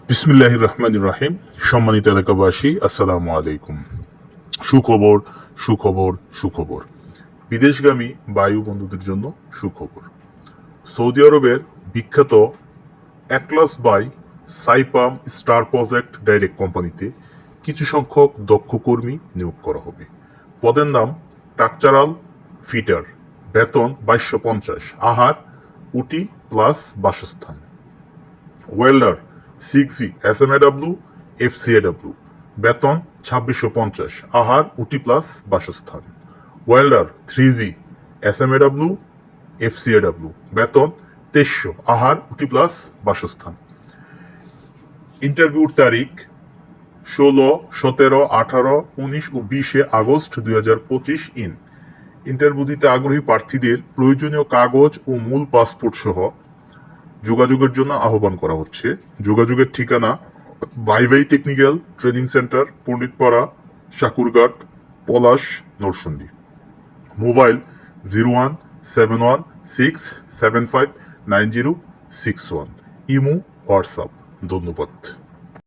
বিসমিল্লাহির রহমানির রহিম। সম্মানিত এলাকাবাসী, আসসালামু আলাইকুম। সুখবর, সুখবর, সুখবর। বিদেশগামী বায়ু বন্ধুদের জন্য সুখবর। সৌদি আরবের বিখ্যাত Atlas by Saipem Star project direct কোম্পানিতে কিছু সংখ্যক দক্ষ কর্মী নিয়োগ করা হবে। পদের নাম স্ট্রাকচারাল ফিটার। বেতন 2250। আহার, উটি প্লাস বাসস্থান। ওয়েল্ডার 6জি SMAW FCAW। বেতন 2650। আহার, উটি প্লাস বাসস্থান। ওয়েল্ডার 3জি SMAW FCAW। বেতন 2300। আহার, উটি প্লাস বাসস্থান। ইন্টারভিউর তারিখ 16, 17, 18, 19 ও 20 আগস্ট 2025 ইন্টারভিউ দিতে আগ্রহী প্রার্থীদের প্রয়োজনীয় কাগজ ও মূল পাসপোর্ট সহ যোগাযোগের জন্য আহ্বান করা হচ্ছে। যোগাযোগের ঠিকানা বাইবাই টেকনিক্যাল ট্রেনিং সেন্টার, পণ্ডিতপাড়া, শাকুরঘাট, পলাশ, নরসিংদী। মোবাইল 017167590661। Imo, WhatsApp. ধন্যবাদ।